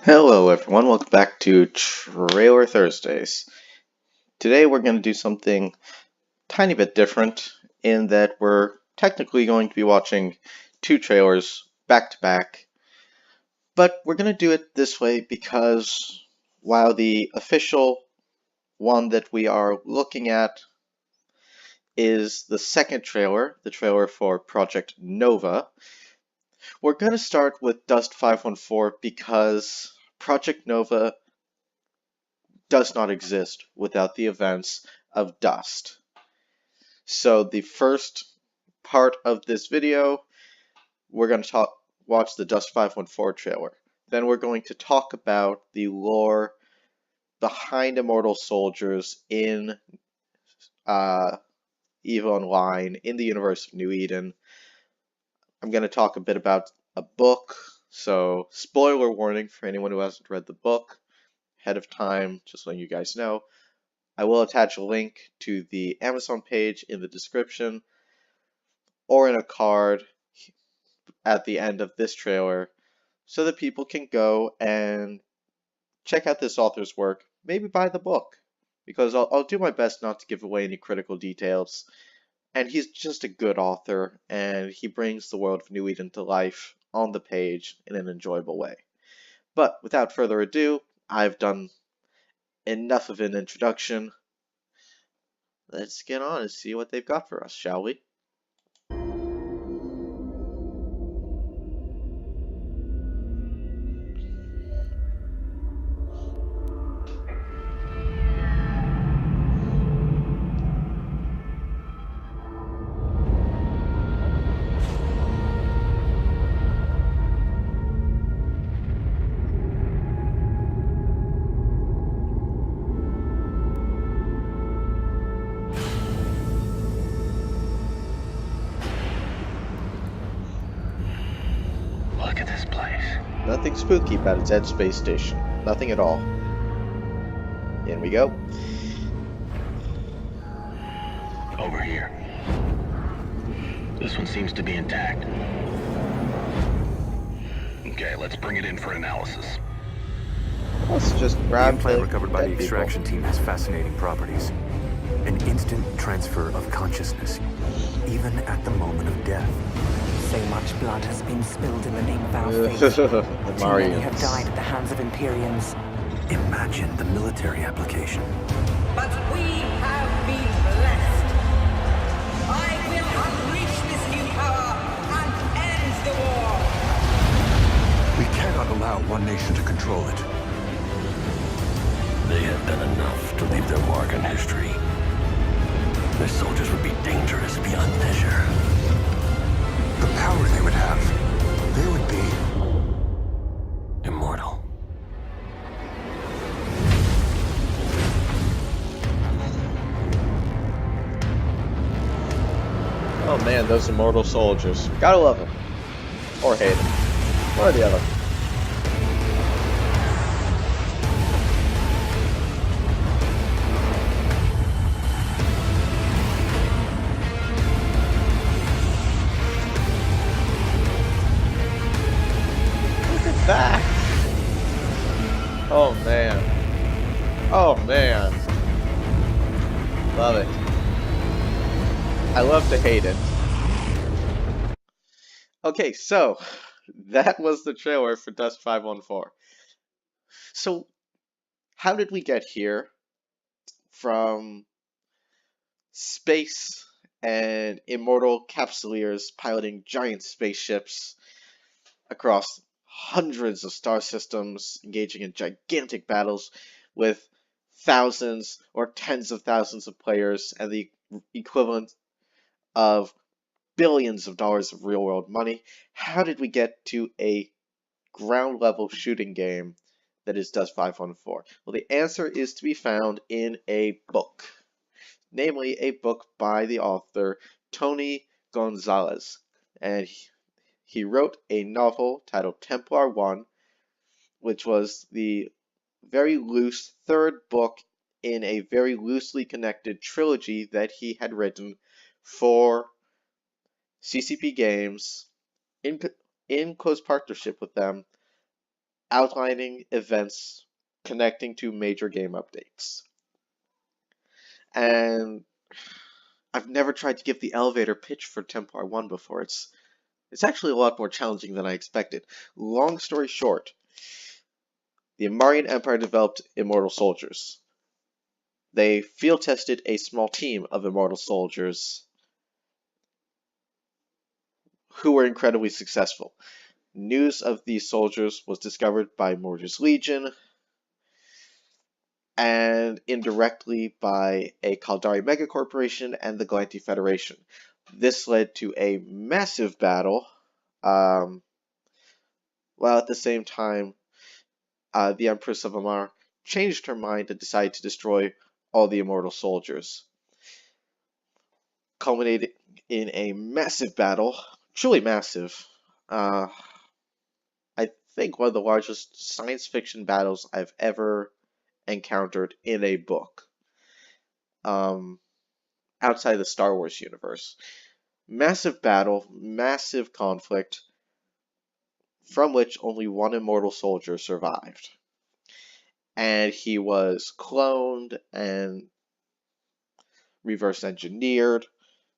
Hello everyone, welcome back to Trailer Thursdays. Today we're going to do something tiny bit different in that we're technically going to be watching two trailers back to back, but we're going to do it this way because while the official one that we are looking at is the second trailer, the trailer for Project Nova, we're going to start with Dust 514 because Project Nova does not exist without the events of Dust. So the first part of this video, we're going to watch the Dust 514 trailer. Then we're going to talk about the lore behind Immortal Soldiers in EVE Online, in the universe of New Eden. I'm going to talk a bit about a book, so spoiler warning for anyone who hasn't read the book ahead of time, just letting you guys know. I will attach a link to the Amazon page in the description or in a card at the end of this trailer so that people can go and check out this author's work, maybe buy the book, because I'll do my best not to give away any critical details. And he's just a good author, and he brings the world of New Eden to life on the page in an enjoyable way. But without further ado, I've done enough of an introduction. Let's get on and see what they've got for us, shall we? Look at this place. Nothing spooky about a dead space station. Nothing at all. In we go. Over here. This one seems to be intact. Okay, let's bring it in for analysis. Let's just The grab implant recovered by the dead extraction team has fascinating properties. An instant transfer of consciousness, even at the moment of death. So much blood has been spilled in the name of our faith. The Too many have Marians. died at the hands of Imperiums. Imagine the military application. But we have been blessed. I will unleash this new power and end the war. We cannot allow one nation to control it. They have done enough to leave their mark on history. Their soldiers would be dangerous beyond measure. The power they would have, they would be... Immortal. Oh man, those immortal soldiers. Gotta love them. Or hate them. One or the other. Look at that! Oh man. Oh man. Love it. I love to hate it. Okay, so that was the trailer for Dust 514. So, how did we get here from space and immortal capsuleers piloting giant spaceships across hundreds of star systems, engaging in gigantic battles with thousands or tens of thousands of players and the equivalent of billions of dollars of real world money? How did we get to a ground level shooting game that is Dust 514? Well, the answer is to be found in a book, namely a book by the author Tony Gonzalez. And he wrote a novel titled Templar 1, which was the very loose third book in a very loosely connected trilogy that he had written for CCP Games in close partnership with them outlining events connecting to major game updates. And I've never tried to give the elevator pitch for Templar 1 before. It's actually a lot more challenging than I expected. Long story short, the Amarian Empire developed immortal soldiers. They field tested a small team of immortal soldiers who were incredibly successful. News of these soldiers was discovered by Mordu's Legion and indirectly by a Kaldari megacorporation and the Galanti Federation. This led to a massive battle, while at the same time the Empress of Amar changed her mind and decided to destroy all the immortal soldiers, culminating in a massive battle, truly massive. I think one of the largest science fiction battles I've ever encountered in a book, outside the Star Wars universe. Massive battle, massive conflict, from which only one immortal soldier survived. And he was cloned and reverse engineered,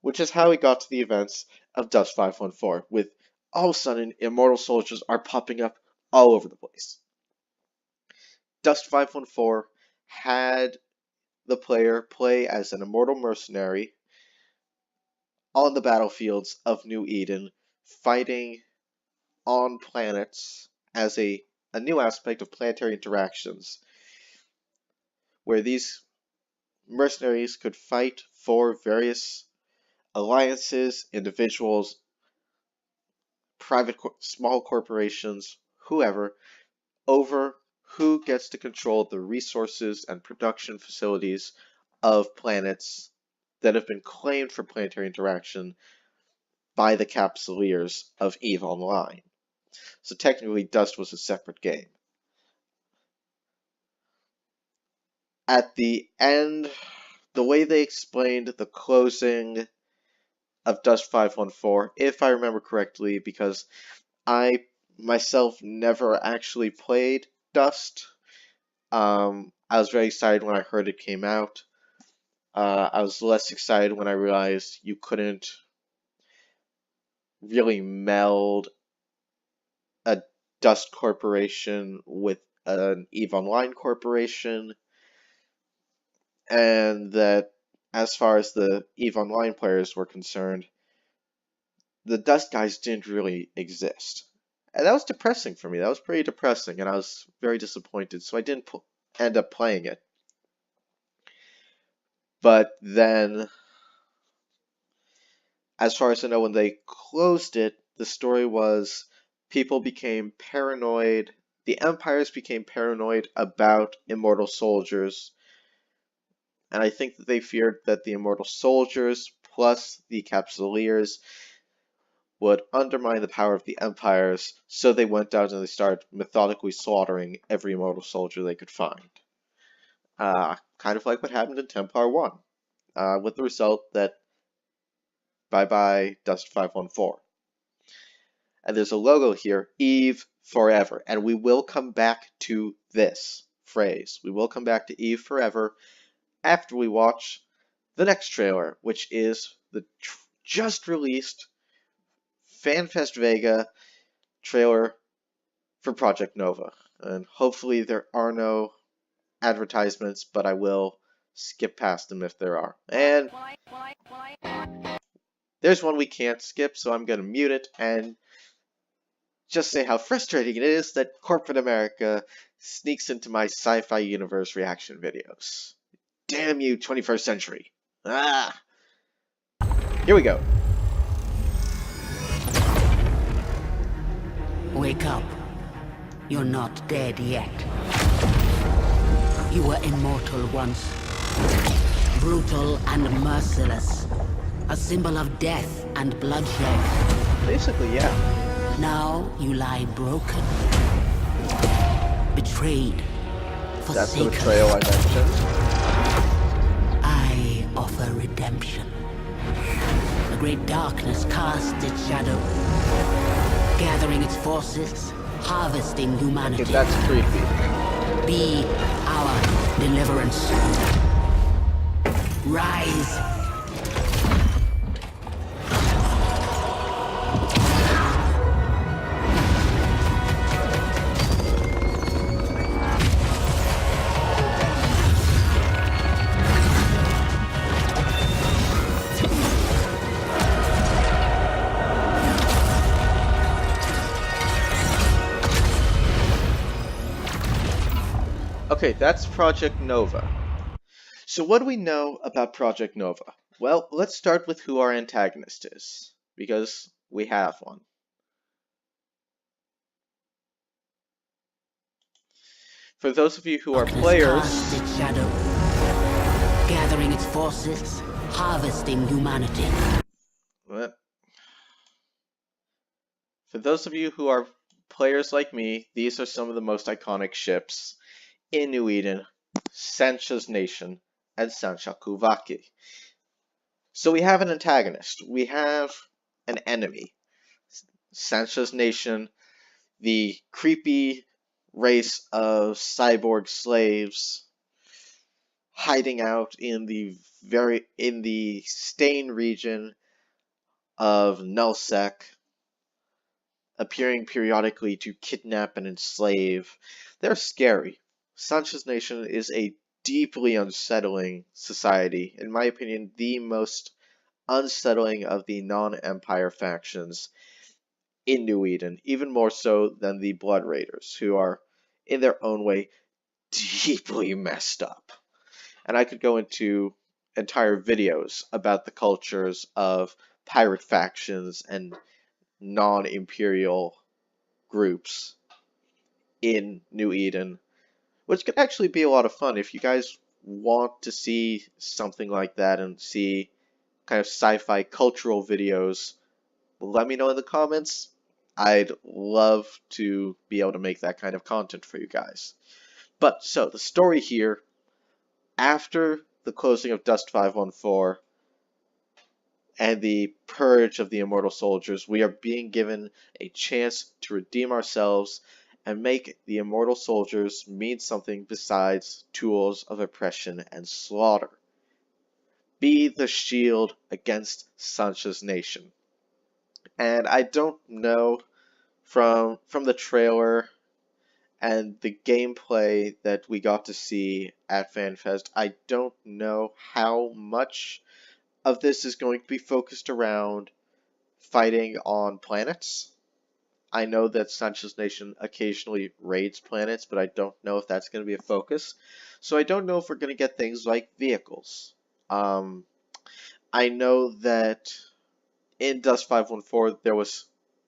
which is how he got to the events of Dust 514, with all of a sudden immortal soldiers are popping up all over the place. Dust 514 had the player play as an immortal mercenary on the battlefields of New Eden, fighting on planets as a new aspect of planetary interactions, where these mercenaries could fight for various alliances, individuals, private, small corporations, whoever, over who gets to control the resources and production facilities of planets that have been claimed for planetary interaction by the Capsuleers of EVE Online. So technically, Dust was a separate game. At the end, the way they explained the closing of Dust 514, if I remember correctly, because I myself never actually played Dust. I was very excited when I heard it came out. I was less excited when I realized you couldn't really meld a Dust corporation with an EVE Online corporation, and that as far as the EVE Online players were concerned, the Dust guys didn't really exist. And that was depressing for me. That was pretty depressing, and I was very disappointed, so I didn't end up playing it. But then, as far as I know, when they closed it, the story was people became paranoid, the empires became paranoid about immortal soldiers, and I think that they feared that the immortal soldiers plus the Capsuleers would undermine the power of the empires, so they went out and they started methodically slaughtering every immortal soldier they could find. Kind of like what happened in Templar 1, with the result that bye-bye Dust 514. And there's a logo here, EVE Forever, and we will come back to this phrase. We will come back to EVE Forever after we watch the next trailer, which is the just released FanFest Vega trailer for Project Nova. And hopefully there are no advertisements, but I will skip past them if there are. And there's one we can't skip, so I'm going to mute it and just say how frustrating it is that corporate America sneaks into my sci-fi universe reaction videos. Damn you, 21st century. Ah! Here we go. Wake up. You're not dead yet. You were immortal once. Brutal and merciless. A symbol of death and bloodshed. Basically, yeah. Now you lie broken. Betrayed. Forsaken. That's the betrayal I mentioned. I offer redemption. The great darkness casts its shadow, gathering its forces harvesting Okay, humanity. that's creepy. Be our deliverance. Rise. Okay, that's Project Nova. So what do we know about Project Nova? Well, let's start with who our antagonist is, because we have one. For those of you who are Darkness players, casts its shadow, gathering its forces, harvesting humanity. well, for those of you who are players like me, these are some of the most iconic ships in New Eden: Sancha's Nation and Sancha Kuvaki. So we have an antagonist, we have an enemy. Sancha's Nation, the creepy race of cyborg slaves hiding out in the Stain region of Nullsec, appearing periodically to kidnap and enslave. They're scary. Sancha's Nation is a deeply unsettling society. In my opinion, the most unsettling of the non-Empire factions in New Eden, even more so than the Blood Raiders, who are, in their own way, deeply messed up. And I could go into entire videos about the cultures of pirate factions and non-Imperial groups in New Eden, which could actually be a lot of fun if you guys want to see something like that and see kind of sci-fi cultural videos. Let me know in the comments. I'd love to be able to make that kind of content for you guys. But so the story here, after the closing of Dust 514 and the purge of the immortal soldiers, we are being given a chance to redeem ourselves and make the immortal soldiers mean something besides tools of oppression and slaughter. Be the shield against Sancha's Nation. And I don't know, from the trailer and the gameplay that we got to see at FanFest, I don't know how much of this is going to be focused around fighting on planets. I know that Sancha's Nation occasionally raids planets, but I don't know if that's going to be a focus. So I don't know if we're going to get things like vehicles. I know that in Dust 514 there was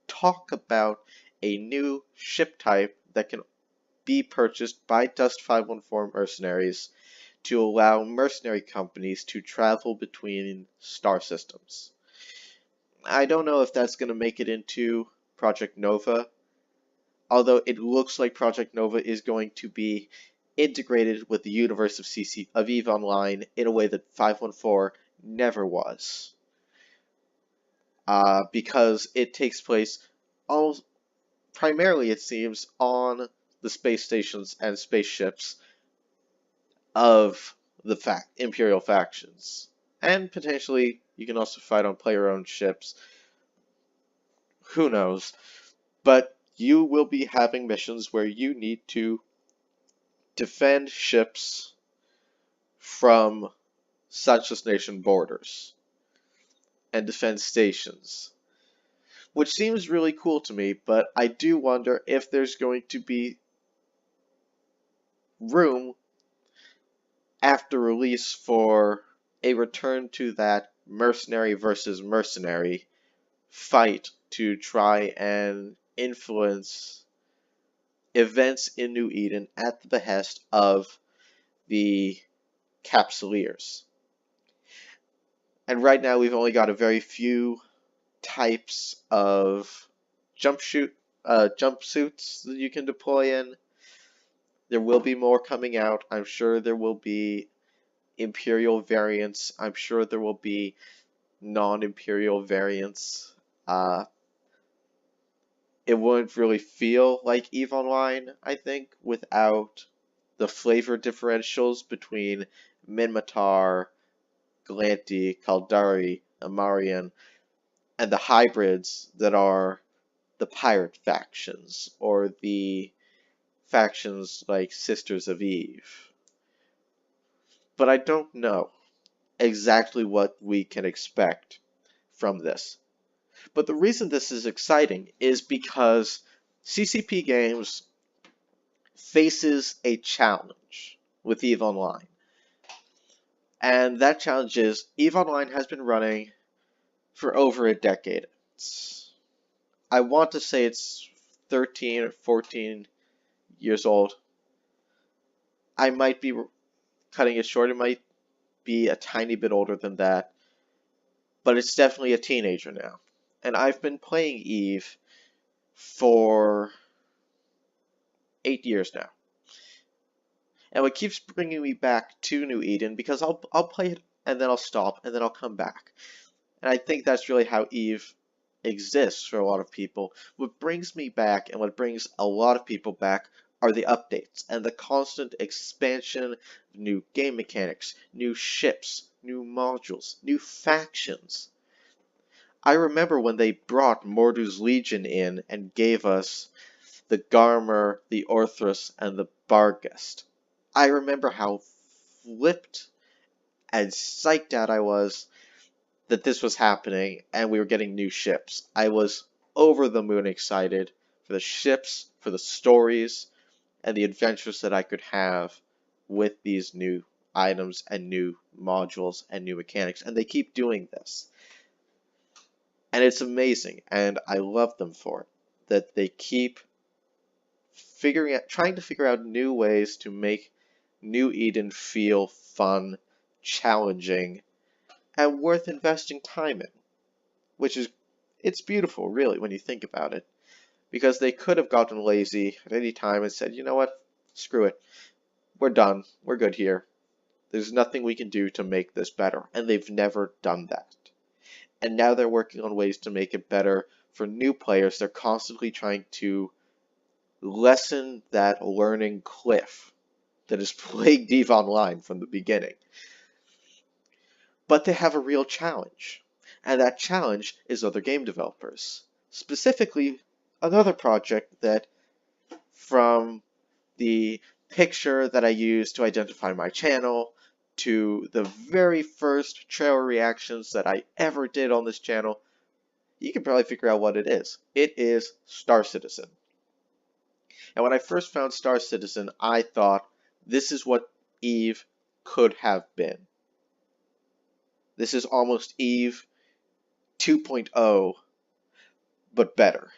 talk about a new ship type that can be purchased by Dust 514 mercenaries to allow mercenary companies to travel between star systems. I don't know if that's going to make it into Project Nova, although it looks like Project Nova is going to be integrated with the universe of EVE Online in a way that 514 never was. Because it takes place primarily, it seems, on the space stations and spaceships of the Imperial factions. And potentially, you can also fight on player-owned ships. Who knows? But you will be having missions where you need to defend ships from Sancha's Nation borders and defend stations, which seems really cool to me, but I do wonder if there's going to be room after release for a return to that mercenary versus mercenary fight to try and influence events in New Eden at the behest of the Capsuleers. And right now we've only got a very few types of jumpsuits that you can deploy in. There will be more coming out. I'm sure there will be Imperial variants. I'm sure there will be non-Imperial variants. it wouldn't really feel like EVE Online, I think, without the flavor differentials between Minmatar, Galanti, Caldari, Amarian, and the hybrids that are the pirate factions, or the factions like Sisters of Eve. But I don't know exactly what we can expect from this. But the reason this is exciting is because CCP Games faces a challenge with EVE Online. And that challenge is EVE Online has been running for over a decade. I want to say it's 13 or 14 years old. I might be cutting it short. It might be a tiny bit older than that. But it's definitely a teenager now. And I've been playing EVE for 8 years now. And what keeps bringing me back to New Eden, because I'll play it and then I'll stop and then I'll come back. And I think that's really how EVE exists for a lot of people. What brings me back and what brings a lot of people back are the updates and the constant expansion of new game mechanics, new ships, new modules, new factions. I remember when they brought Mordu's Legion in and gave us the Garmer, the Orthrus, and the Barghest. I remember how flipped and psyched out I was that this was happening and we were getting new ships. I was over the moon excited for the ships, for the stories, and the adventures that I could have with these new items and new modules and new mechanics. And they keep doing this. And it's amazing, and I love them for it, that they keep trying to figure out new ways to make New Eden feel fun, challenging, and worth investing time in. Which is, it's beautiful, really, when you think about it. Because they could have gotten lazy at any time and said, you know what, screw it. We're done. We're good here. There's nothing we can do to make this better. And they've never done that. And now they're working on ways to make it better for new players. They're constantly trying to lessen that learning cliff that has plagued EVE Online from the beginning. But they have a real challenge, and that challenge is other game developers. Specifically, another project that, from the picture that I used to identify my channel, to the very first trailer reactions that I ever did on this channel, you can probably figure out what it is. It is Star Citizen. And when I first found Star Citizen, I thought, this is what EVE could have been. This is almost EVE 2.0, but better.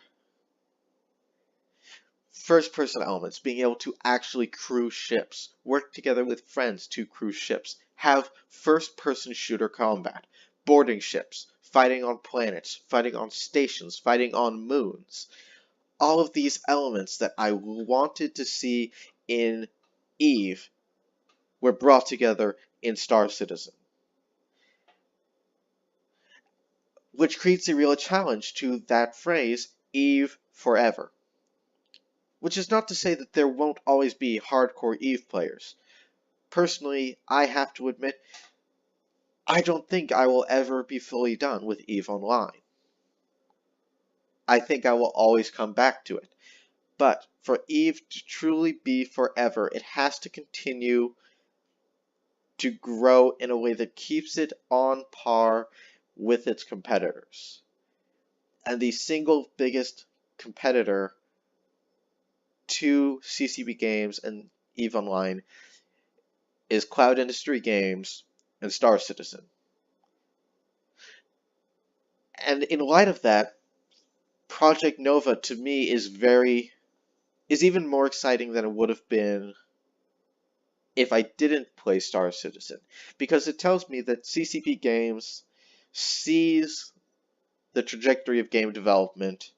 First-person elements, being able to actually crew ships, work together with friends to crew ships, have first-person shooter combat, boarding ships, fighting on planets, fighting on stations, fighting on moons. All of these elements that I wanted to see in EVE were brought together in Star Citizen. Which creates a real challenge to that phrase, EVE forever. Which is not to say that there won't always be hardcore EVE players. Personally, I have to admit, I don't think I will ever be fully done with EVE Online. I think I will always come back to it. But for EVE to truly be forever, it has to continue to grow in a way that keeps it on par with its competitors. And the single biggest competitor to CCP Games and EVE Online is Cloud Industry Games and Star Citizen. And in light of that, Project Nova to me is even more exciting than it would have been if I didn't play Star Citizen, because it tells me that CCP Games sees the trajectory of game development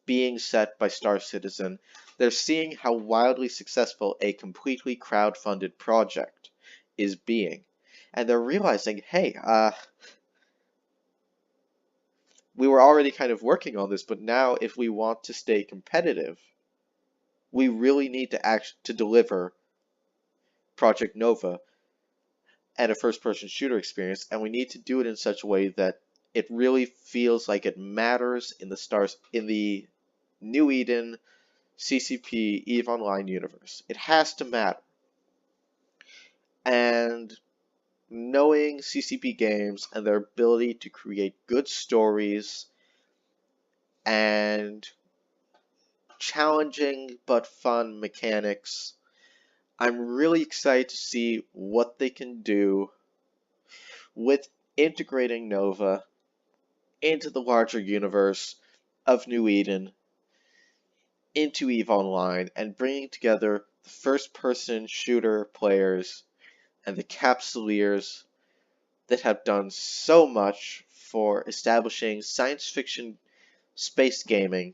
being set by Star Citizen. They're seeing how wildly successful a completely crowd-funded project is being, and they're realizing, hey, we were already kind of working on this, but now if we want to stay competitive, we really need to deliver Project Nova and a first-person shooter experience, and we need to do it in such a way that it really feels like it matters in the New Eden CCP EVE Online universe. It has to matter. And knowing CCP Games and their ability to create good stories and challenging but fun mechanics, I'm really excited to see what they can do with integrating Nova into the larger universe of New Eden, into EVE Online, and bringing together the first-person shooter players and the Capsuleers that have done so much for establishing science fiction space gaming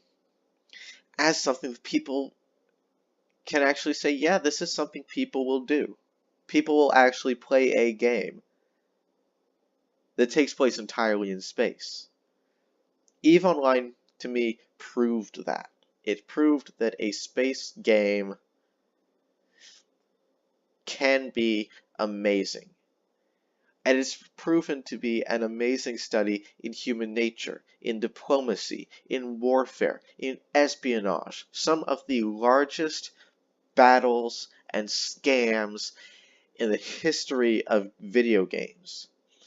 as something that people can actually say, yeah, this is something people will do. People will actually play a game that takes place entirely in space. EVE Online, to me, proved that. It proved that a space game can be amazing. And it's proven to be an amazing study in human nature, in diplomacy, in warfare, in espionage. Some of the largest battles and scams in the history of video games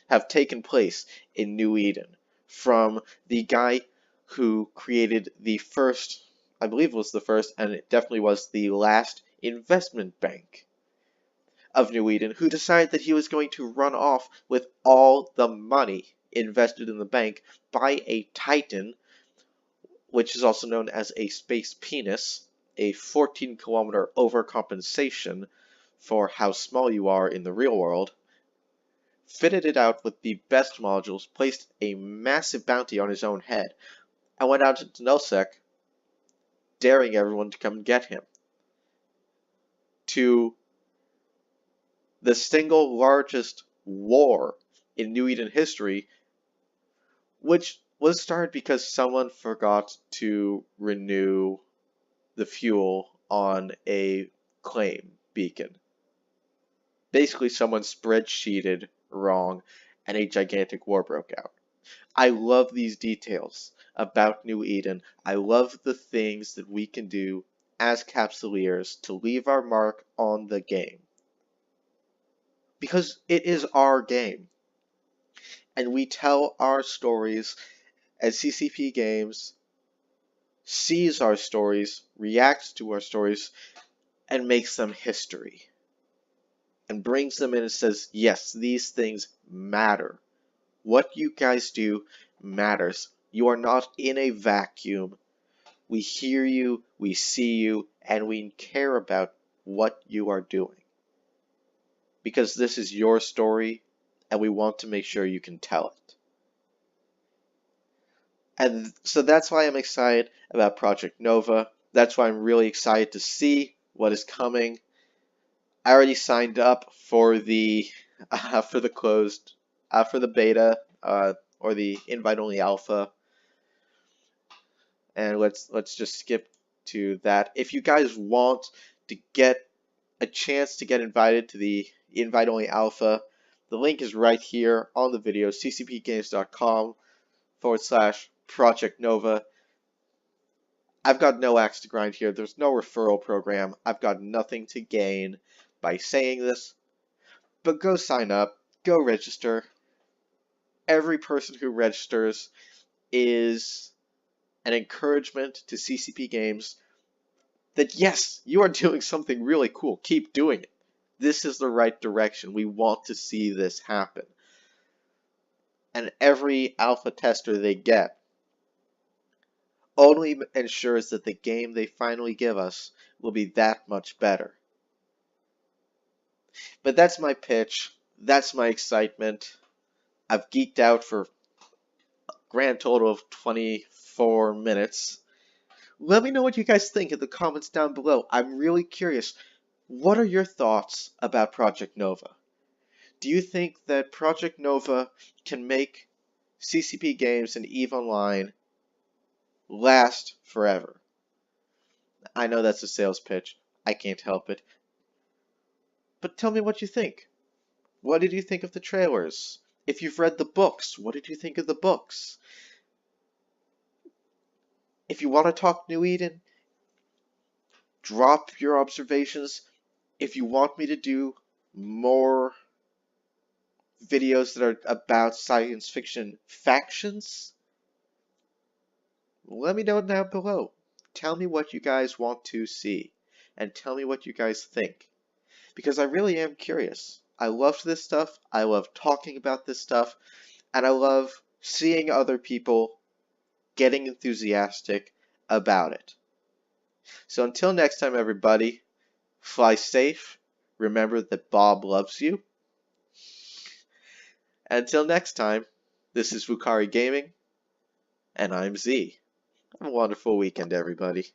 have taken place in New Eden. From the guy who created the first, I believe it was the first, and it definitely was the last investment bank of New Eden, who decided that he was going to run off with all the money invested in the bank by a Titan, which is also known as a space penis, a 14-kilometer overcompensation for how small you are in the real world, fitted it out with the best modules, placed a massive bounty on his own head, and went out into Nullsec, daring everyone to come get him. To the single largest war in New Eden history, which was started because someone forgot to renew the fuel on a claim beacon. Basically, someone spreadsheeted wrong and a gigantic war broke out. I love these details about New Eden. I love the things that we can do as Capsuleers to leave our mark on the game. Because it is our game. And we tell our stories as CCP Games sees our stories, reacts to our stories, and makes them history. And brings them in and says, yes, these things matter. What you guys do matters. You are not in a vacuum. We hear you, we see you, and we care about what you are doing. Because this is your story, and we want to make sure you can tell it. And so that's why I'm excited about Project Nova. That's why I'm really excited to see what is coming. I already signed up for the beta or the invite-only alpha, and let's just skip to that. If you guys want to get a chance to get invited to the invite-only alpha, the link is right here on the video, ccpgames.com/Project Nova. I've got no axe to grind here. There's no referral program. I've got nothing to gain by saying this. But go sign up. Go register. Every person who registers is an encouragement to CCP Games that yes, you are doing something really cool. Keep doing it. This is the right direction. We want to see this happen. And every alpha tester they get only ensures that the game they finally give us will be that much better. But that's my pitch. That's my excitement. I've geeked out for a grand total of 24 minutes. Let me know what you guys think in the comments down below. I'm really curious. What are your thoughts about Project Nova? Do you think that Project Nova can make CCP Games and EVE Online last forever. I know that's a sales pitch. I can't help it. But tell me what you think. What did you think of the trailers? If you've read the books, what did you think of the books? If you want to talk New Eden, drop your observations. If you want me to do more videos that are about science fiction factions, let me know down below. Tell me what you guys want to see, and tell me what you guys think, because I really am curious. I love this stuff, I love talking about this stuff, and I love seeing other people getting enthusiastic about it. So until next time, everybody, fly safe, remember that Bob loves you. Until next time, this is Vucari-gaming, and I'm Z. Have a wonderful weekend, everybody.